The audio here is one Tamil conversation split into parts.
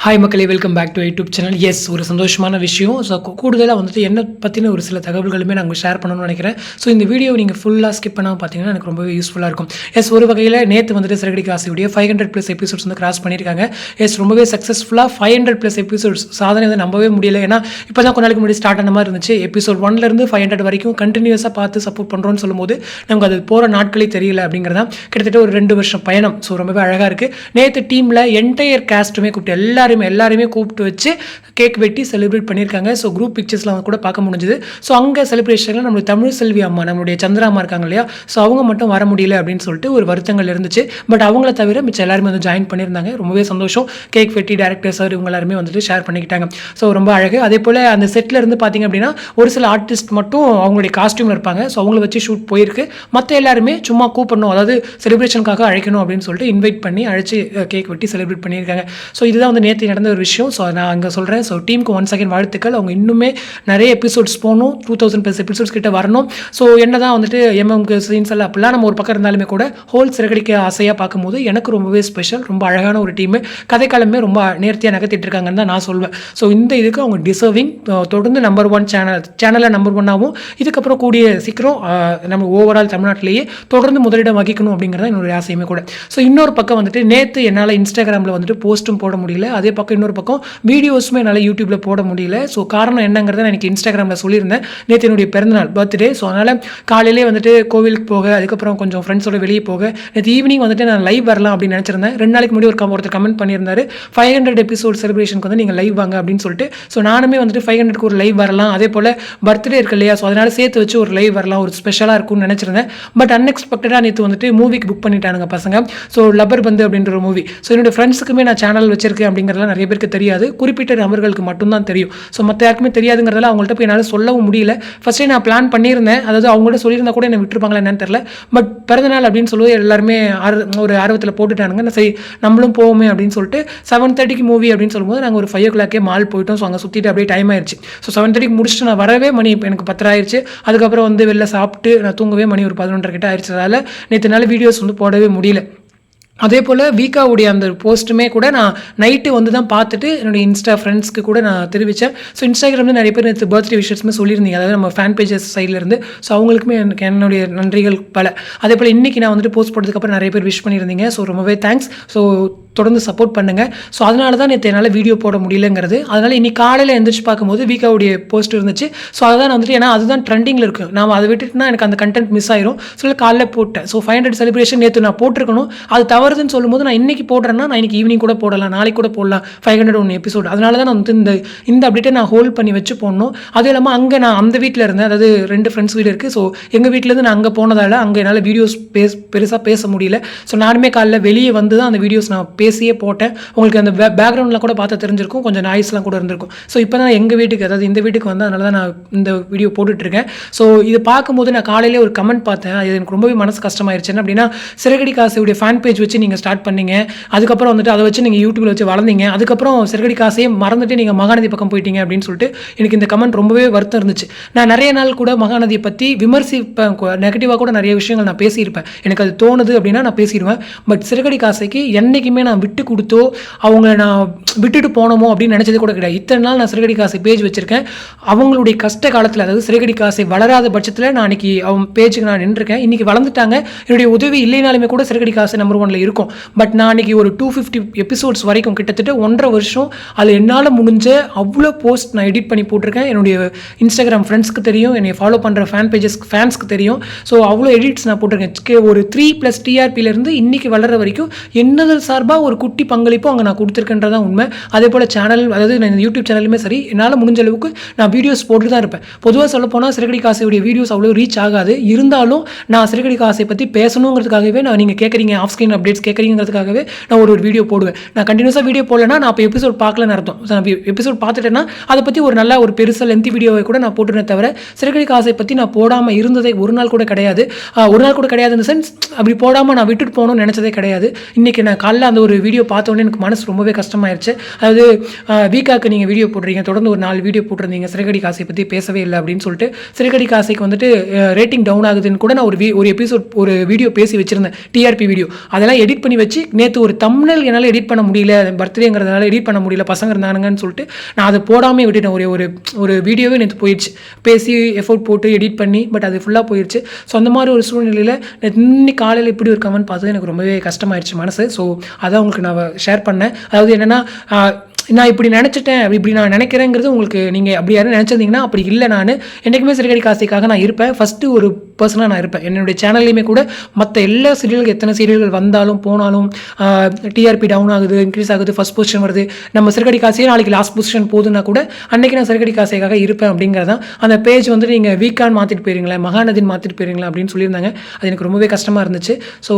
ஹாய் மக்களே, welcome back to YouTube channel. Yes, ஒரு சந்தோஷமான விஷயம். ஸோ கூடுதலாக வந்துட்டு என்னை பற்றின ஒரு சில தகவல்களுமே நாங்கள் ஷேர் பண்ணணும்னு நினைக்கிறேன். ஸோ இந்த வீடியோ நீங்கள் ஃபுல்லாக ஸ்கிப் பண்ணாமல் பார்த்தீங்கன்னா எனக்கு ரொம்பவே யூஸ்ஃபுல்லாக இருக்கும். எஸ், ஒரு வகையில் நேற்று வந்துட்டு சிறகடிக்க ஆசையுடைய 500+ எபிசோட்ஸ் வந்து கிராஸ் பண்ணியிருக்காங்க. எஸ், ரொம்பவே சக்ஸஸ்ஃபுல்லாக 500+ எபிசோட்ஸ் சாதனை வந்து நம்பவே முடியல. ஏன்னா இப்போ தான் கொஞ்ச நாளைக்கு முன்னாடி ஸ்டார்ட் ஆன மாதிரி இருந்துச்சு. எபிசோட் 1லேருந்து 500 வரைக்கும் கண்டினியூஸாக பார்த்து சப்போர்ட் பண்ணுறோன்னு சொல்லும்போது நமக்கு அது போகிற நாட்களே தெரியல அப்படிங்கிறதான் கிட்டத்தட்ட ஒரு 2 வருஷம் பயணம். ஸோ ரொம்பவே அழகாக இருக்குது. நேற்று டீமில் என்டையர் கேஸ்ட்டுமே கூப்பிட்டு எல்லாருமே கூப்பிட்டு வச்சு கேக் வெட்டி செலிப்ரேட் பண்ணியிருக்காங்க. ஸோ குரூப் பிக்சர்ஸ்லாம் கூட பார்க்க முடிஞ்சுது. ஸோ அங்கே செலிப்ரேஷனில் நம்மளுடைய தமிழ் செல்வி அம்மா, நம்மளுடைய சந்திரா அம்மா இருக்காங்க இல்லையா, ஸோ அவங்க மட்டும் வர முடியல அப்படின்னு சொல்லிட்டு ஒரு வருத்தங்கள் இருந்துச்சு. பட் அவங்கள தவிர மிச்சம் எல்லாருமே வந்து ஜாயின் பண்ணியிருந்தாங்க. ரொம்பவே சந்தோஷம். கேக் வெட்டி டேரக்டர் சார் இவங்க எல்லாருமே வந்துட்டு ஷேர் பண்ணிக்கிட்டாங்க. ஸோ ரொம்ப அழகு. அதே போல் அந்த செட்டில் இருந்து பார்த்தீங்க அப்படின்னா ஒரு சில ஆர்டிஸ்ட் மட்டும் அவங்களுடைய காஸ்டியூமில் இருப்பாங்க. ஸோ அவங்கள வச்சு ஷூட் போயிருக்கு. மற்ற எல்லாருமே சும்மா கூப்பிடணும், அதாவது செலிப்ரேஷனுக்காக அழைக்கணும் அப்படின்னு சொல்லிட்டு இன்வைட் பண்ணி அழைச்சி கேக் வெட்டி செலிப்ரேட் பண்ணியிருக்காங்க. ஸோ இதுதான் வந்து நேற்று நடந்த ஒரு விஷயம். ஸோ நான் அங்கே சொல்கிறேன். ஸோ டீமுக்கு ஒன்ஸ் அகைன் வாழ்த்துக்கள். அவங்க இன்னுமே நிறைய எபிசோட்ஸ் போகணும், 2000+ எபிசோட்ஸ் கிட்ட வரணும். ஸோ என்ன தான் வந்துட்டு எம்எம்க்கு சீன்ஸ் எல்லாம் அப்படிலாம் நம்ம ஒரு பக்கம் இருந்தாலுமே கூட ஹோல் சிறகடிக்க ஆசையாக பார்க்கும்போது எனக்கு ரொம்பவே ஸ்பெஷல். ரொம்ப அழகான ஒரு டீமு. கதைக்காலமே ரொம்ப நேர்த்தியாக நகர்த்திட்டு இருக்காங்கன்னு தான் நான் சொல்வேன். ஸோ இந்த இதுக்கு அவங்க டிசர்விங். தொடர்ந்து நம்பர் 1 சேனலில் நம்பர் 1ஆகவும் இதுக்கப்புறம் கூடிய சீக்கிரம் நம்ம ஓவரால் தமிழ்நாட்டிலேயே தொடர்ந்து முதலிடம் வகிக்கணும் அப்படிங்கிறத என்னோட ஆசையுமே கூட. ஸோ இன்னொரு பக்கம் வந்துட்டு நேற்று என்னால் இன்ஸ்டாகிராமில் வந்துட்டு போஸ்ட்டும் போட முடியல. அதே பக்கம் இன்னொரு பக்கம் வீடியோஸுமே என்னால் யூடியூப்பில் போட முடியல. ஸோ காரணம் என்னங்கிறத எனக்கு இன்ஸ்டாகிராமில் சொல்லியிருந்தேன். நேற்று என்னுடைய பிறந்தநாள், பர்த்டே. ஸோ அதனால் காலையிலே வந்துட்டு கோவிலுக்கு போக, அதுக்கப்புறம் கொஞ்சம் ஃப்ரெண்ட்ஸோட வெளியே போக, நேற்று ஈவினிங் வந்துட்டு நான் லைவ் வரலாம் அப்படின்னு நினச்சிருந்தேன். 2 நாளைக்கு முன்னாடி ஒருத்தர் கமெண்ட் பண்ணியிருந்தாரு, 500 எபிசோட் செலிப்ரேஷனுக்கு வந்து நீங்கள் லைவ் வாங்க அப்படின்னு சொல்லிட்டு. ஸோ நானுமே வந்துட்டு 500க்கு ஒரு லைவ் வரலாம், அதே போல் பர்த்டே இருக்கு இல்லையா, ஸோ அதனால் சேர்த்து வச்சு ஒரு லைவ் வரலாம், ஒரு ஸ்பெஷலாக இருக்கும்னு நினச்சிருந்தேன். பட் அன்எக்ஸ்பெக்டடாக நேற்று வந்துட்டு மூவிக்கு புக் பண்ணிட்டானுங்க பசங்க. ஸோ லப்பர் பந்து அப்படின்ற ஒரு மூவி. ஸோ என்னுடைய ஃப்ரெண்ட்ஸுக்குமே நான் சேனல் வச்சிருக்கேன் அப்படிங்கிறதுலாம் நிறைய பேருக்கு தெரியாது. குறிப்பிட்ட நபர்களுக்கு மட்டும்தான் தெரியும். ஸோ மற்ற யாருக்குமே தெரியாதுங்கிறதால அவங்கள்ட்ட போய் என்னால் சொல்லவும் முடியல. ஃபஸ்ட்டே நான் பிளான் பண்ணியிருந்தேன், அதாவது அவங்கள்ட்ட சொல்லியிருந்தா கூட என்னை விட்டுருப்பாங்களா என்னன்னு தெரியல. பட் பிறந்தநாள் அப்படின்னு சொல்லுவது எல்லாருமே ஒரு ஆர்வத்தில் போட்டுட்டானுங்க. நான் சரி நம்மளும் போவோமே அப்படின்னு சொல்லிட்டு 7:30க்கு மூவி அப்படின்னு சொல்லும்போது நாங்கள் ஒரு 5 o'clock மால் போயிட்டோம். ஸோ அங்கே சுற்றிட்டு அப்படியே டைம் ஆயிடுச்சு. ஸோ 7:30க்கு முடிச்சுட்டு நான் வரவே மணி எனக்கு 10 ஆயிடுச்சு. அதுக்கப்புறம் வந்து வெளில சாப்பிட்டு நான் தூங்கவே மணி ஒரு 11:30 கிட்ட ஆயிடுச்சு. அதனால் நேற்று நாள் வீடியோஸ் வந்து போடவே முடியல. அதே போல் வீக்காவுடைய அந்த போஸ்ட்டுமே கூட நான் நைட்டு வந்து தான் பார்த்துட்டு என்னுடைய இன்ஸ்டா ஃப்ரெண்ட்ஸ்க்கு கூட நான் தெரிவித்தேன். ஸோ இன்ஸ்டாகிராமில் நிறைய பேர் நேற்று பர்த்டே விஷயமே சொல்லியிருந்தீங்க, அதாவது நம்ம ஃபேன் பேஜஸ் சைட்லேருந்து. ஸோ அவங்களுக்குமே எனக்கு என்னுடைய நன்றிகள் பல. அதே போல் இன்றைக்கி நான் வந்துட்டு போஸ்ட் போட்டதுக்கப்புறம் நிறைய பேர் விஷ் பண்ணியிருந்தீங்க. ஸோ ரொம்பவே தேங்க்ஸ். ஸோ தொடர்ந்து சப்போர்ட் பண்ணுங்கள். ஸோ அதனால தான் நேற்று என்னால் வீடியோ போட முடியலங்கிறது. அதனால் இன்றைக்கி காலையில் எழுந்திரிச்சு பார்க்கும்போது வீக்காவுடைய போஸ்ட் இருந்துச்சு. ஸோ அதுதான் வந்துட்டு, ஏன்னா அதுதான் ட்ரெண்டிங்கில் இருக்குது. நான் அதை விட்டுட்டுனா எனக்கு அந்த கண்டென்ட் மிஸ் ஆயிரும். ஸோ காலையில் போட்டேன். ஸோ 500 செலிப்ரேஷன் நேற்று நான் போட்டிருக்கணும், அது தவறுதுன்னு சொல்லும்போது நான் இன்றைக்கி போடுறேன்னா நான் இன்றைக்கி ஈவினிங் கூட போடலாம், நாளைக்கு கூட போடலாம் 501 எபிசோட். அதனால தான் நான் வந்து இந்த அப்டேட்டை நான் ஹோல்ட் பண்ணி வச்சு போடணும். அதுவும் இல்லாமல் அங்கே நான் அந்த வீட்டில் இருந்தேன், அதாவது 2 ஃப்ரெண்ட்ஸ் வீடு இருக்குது. ஸோ எங்கள் வீட்டிலேருந்து நான் அங்கே போனதால் அங்கே என்னால் வீடியோஸ் பெருசாக பேச முடியல. ஸோ நானுமே காலைல வெளியே வந்து தான் அந்த வீடியோஸ் நான் பேசியே போட்டேன். உங்களுக்கு அந்த பேக்ரவுண்டில் கூட பார்த்தா தெரிஞ்சிருக்கும், கொஞ்சம் நாய்ஸ்லாம் கூட இருந்திருக்கும். ஸோ இப்போ தான் எங்கள் வீட்டுக்கு, அதாவது இந்த வீட்டுக்கு வந்து அதனால தான் நான் இந்த வீடியோ போட்டுட்ருக்கேன். ஸோ இது பார்க்கும்போது நான் காலையிலே ஒரு கமெண்ட் பார்த்தேன். அது எனக்கு ரொம்பவே மனசு கஷ்டமாயிருச்சு. என்ன அப்படின்னா, சிறகடிக்க ஆசையுடைய ஃபேன் பேஜ் வச்சு நீங்கள் ஸ்டார்ட் பண்ணீங்க, அதுக்கப்புறம் வந்துட்டு அதை வச்சு நீங்கள் யூடியூப்பில் வச்சு வளர்ந்தீங்க, அதுக்கப்புறம் சிறகடிக்க ஆசையை மறந்துட்டு நீங்கள் மகாநதி பக்கம் போயிட்டீங்க அப்படின்னு சொல்லிட்டு எனக்கு இந்த கமெண்ட் ரொம்பவே வருத்தம் இருந்துச்சு. நான் நிறைய நாள் கூட மகாநதியை பற்றி விமர்சிப்பேன், நெகட்டிவாக கூட நிறைய விஷயங்கள் நான் பேசியிருப்பேன். எனக்கு அது தோணுது அப்படின்னா நான் பேசிடுவேன். பட் சிறகடிக்க ஆசைக்கு என்றைக்குமே நான் விட்டு கொடுத்தோ அவங்கள நான் விட்டுட்டு போனோமோ அப்படின்னு நினச்சது கூட கிடையாது. இத்தனை நாள் நான் சிறகடிக்க ஆசை பேஜ் வச்சுருக்கேன். அவங்களுடைய கஷ்ட காலத்தில், அதாவது சிறகடிக்க ஆசை வளராத பட்சத்தில் நான் அன்றைக்கி அவங்க பேஜுக்கு நான் நின்றுருக்கேன். இன்றைக்கி வளர்ந்துட்டாங்க. என்னுடைய உதவி இல்லைனாலுமே கூட சிறகடிக்க ஆசை நம்பர் 1ல் இருக்கும். பட் நான் அன்றைக்கி ஒரு 250 எபிசோட்ஸ் வரைக்கும் கிட்டத்தட்ட 1.5 வருஷம் அதில் என்னால் முடிஞ்ச அவ்வளோ போஸ்ட் நான் எடிட் பண்ணி போட்டிருக்கேன். என்னுடைய இன்ஸ்டாகிராம் ஃப்ரெண்ட்ஸ்க்கு தெரியும், என்னை ஃபாலோ பண்ணுற ஃபேன்ஸ்க்கு தெரியும். ஸோ அவ்வளோ எடிட்ஸ் நான் போட்டிருக்கேன். ஒரு 3+ டிஆர்பியிலேருந்து இன்றைக்கி வளர்கிற வரைக்கும் என்னது சார்பாக ஒரு குட்டி பங்களிப்பு அங்கே நான் கொடுத்துருக்கேன்றதான் உண்மை. அதே போல் சேனல், அதாவது நான் இந்த யூடியூப் சேனலுமே சரி, என்னால் முடிஞ்ச அளவுக்கு நான் வீடியோஸ் போட்டு தான் இருப்பேன். பொதுவாக சொல்ல போனால் சிறகடிக்க ஆசையுடைய வீடியோஸ் அவ்வளோ ரீச் ஆகாது. இருந்தாலும் நான் சிறகடிக்க ஆசை பற்றி பேசணுங்கிறதுக்காகவே நீங்கள் கேட்குறீங்க, ஆஃப் ஸ்க்ரீன் அப்டேட்ஸ் கேட்குறீங்கிறதுக்காகவே நான் ஒரு வீடியோ போடுவேன். நான் கண்டினியூஸாக வீடியோ போடலன்னா நான் அப்போ எபிசோட் பார்க்கலன்னு அர்த்தம். நான் எபிசோட் பார்த்துட்டேன்னா அதை பற்றி ஒரு நல்ல ஒரு பெருசாக லென்த்தி வீடியோவை கூட நான் போட்டுனே தவிர சிறகடிக்க ஆசை பற்றி நான் போடாமல் இருந்ததே ஒரு நாள் கூட கிடையாது. இந்த சென்ஸ் அப்படி போடாமல் நான் விட்டுட்டு போகணும்னு நினச்சதே கிடையாது. இன்றைக்கி நான் காலைல அந்த ஒரு வீடியோ பார்த்தோன்னே எனக்கு மனசு ரொம்பவே கஷ்டமாயிருச்சு. இருந்துச்சு. அதாவது வீக்காக்கு நீங்கள் வீடியோ போடுறீங்க, தொடர்ந்து ஒரு 4 வீடியோ போட்டிருந்தீங்க, சிறகடிக்க ஆசை பற்றி பேசவே இல்லை அப்படின்னு சொல்லிட்டு சிறகடிக்க ஆசைக்கு வந்துட்டு ரேட்டிங் டவுன் ஆகுதுன்னு கூட நான் ஒரு எபிசோட் ஒரு வீடியோ பேசி வச்சிருந்தேன், டிஆர்பி வீடியோ. அதெல்லாம் எடிட் பண்ணி வச்சு நேற்று ஒரு தம்ப்நெயில் என்னால் எடிட் பண்ண முடியல, பர்த்டேங்கிறதுனால எடிட் பண்ண முடியல, பசங்க இருந்தானுங்கன்னு சொல்லிட்டு நான் அதை போடாமல் விட்டுட்டேன். ஒரு வீடியோவே நேற்று போயிடுச்சு, பேசி எஃபோர்ட் போட்டு எடிட் பண்ணி, பட் அது ஃபுல்லாக போயிடுச்சு. ஸோ அந்த மாதிரி ஒரு சூழ்நிலையில் இன்னைக்கு காலையில் இப்படி ஒரு கமெண்ட் பார்த்தது எனக்கு ரொம்பவே கஷ்டமாயிடுச்சு மனசு. ஸோ அதான் உங்களுக்கு நான் ஷேர் பண்ணேன். அதாவது என்னென்னா, நான் இப்படி நினச்சிட்டேன், இப்படி நான் நினைக்கிறேங்கிறது உங்களுக்கு நீங்கள் அப்படி யாரும் நினச்சிருந்தீங்கன்னா அப்படி இல்லை. நான் என்றைக்குமே சிறகடிக்க ஆசைக்காக நான் இருப்பேன், ஃபஸ்ட்டு ஒரு பர்சனாக நான் இருப்பேன். என்னுடைய சேனல்லையுமே கூட மற்ற எல்லா சீரியல்கள் எத்தனை சீரியல்கள் வந்தாலும் போனாலும் டிஆர்பி டவுன் ஆகுது, இன்க்ரீஸ் ஆகுது, ஃபஸ்ட் பொசிஷன் வருது, நம்ம சிறகடிக்க ஆசையே நாளைக்கு லாஸ்ட் பொசிஷன் போகுதுன்னா கூட அன்றைக்கி நான் சிறகடிக்க ஆசைக்காக இருப்பேன் அப்படிங்கிறதான். அந்த பேஜ் வந்து நீங்கள் வீக்கான்னு மாற்றிட்டு போயிருங்களா, மகாநதின்னு மாற்றிட்டு போயிருங்களா அப்படின்னு சொல்லியிருந்தாங்க. அது எனக்கு ரொம்பவே கஷ்டமாக இருந்துச்சு. ஸோ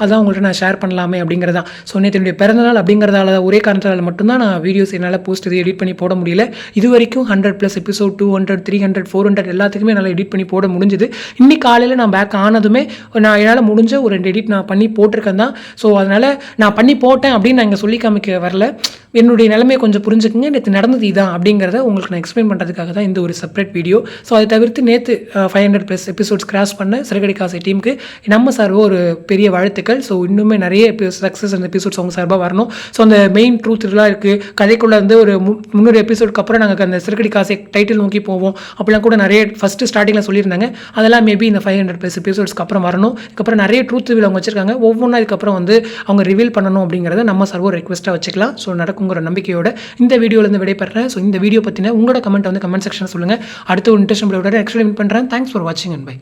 அதான் உங்கள்கிட்ட நான் ஷேர் பண்ணலாமே அப்படிங்கிறதான். ஸோ நேற்று என்னுடைய பிறந்தநாள் அப்படிங்கிறதால ஒரே காரணத்தால் மட்டும்தான் நான் வீடியோஸ் என்னால் போஸ்ட் இது எடிட் பண்ணி போட முடியல. இது வரைக்கும் 100+ எபிசோட் 200, 300, 400 எல்லாத்துக்குமே என்னால் எடிட் பண்ணி போட முடிஞ்சுது. இன்னைக்கு காலையில் நான் பேக் ஆனதுமே நான் என்னால் முடிஞ்ச ஒரு 2 எடிட் நான் பண்ணி போட்டிருக்கேன் தான். ஸோ அதனால் நான் பண்ணி போட்டேன் அப்படின்னு நான் இங்கே சொல்லி காமிக்க வரல. என்னுடைய நிலைமையை கொஞ்சம் புரிஞ்சுக்குங்க. நேற்று நடந்தது இதான் அப்படிங்கிறத உங்களுக்கு நான் எக்ஸ்பிளைன் பண்ணுறதுக்காக தான் இந்த ஒரு செப்பரேட் வீடியோ. ஸோ அதை தவிர்த்து நேற்று 500+ எபிசோட்ஸ் கிராஸ் பண்ண சிறகடிக்க ஆசை டீமுக்கு நம்ம சார்பாக ஒரு பெரிய வாழ்த்துக்கள். ஸோ இன்னுமே நிறைய சக்ஸஸ் அந்த எபிசோட்ஸ் அவங்க சார்பாக வரணும். ஸோ அந்த மெயின் ட்ரூத் இதெல்லாம் இருக்குது. கதைக்குள்ளே வந்து ஒரு 300 எபிசோடுக்கு அப்புறம் நாங்கள் அந்த சிறகடிக்க ஆசை டைட்டில் நோக்கி போவோம் அப்படிலாம் கூட நிறைய ஃபஸ்ட்டு ஸ்டார்டிங்கில் சொல்லியிருந்தாங்க. அதெல்லாம் மேபி இந்த 500+ எபிசோட்ஸ்க்கு அப்புறம் வரணும். இதுக்கப்புறம் நிறைய ட்ரூத் ரிவீல் அவங்க வச்சிருக்காங்க. ஒவ்வொன்றா இதுக்கப்புறம் வந்து அவங்க ரிவீல் பண்ணணும் அப்படிங்கிறத நம்ம சார்பாக ஒரு ரெக்வஸ்ட்டாக வச்சுக்கலாம். ஸோ நடக்குங்கிற நம்பிக்கையோட இந்த வீடியோலேருந்து விடைபெறேன். ஸோ இந்த வீடியோ பற்றின உங்களோட கமெண்ட் வந்து கமெண்ட் செக்ஷன் சொல்லுங்கள். அடுத்த ஒரு இன்ட்ரெஸ்டிங் வீடியோட ஆக்சுவலி மீட் பண்ணுறேன். தேங்க்ஸ் ஃபார் வாட்சிங் அண்ட் பை.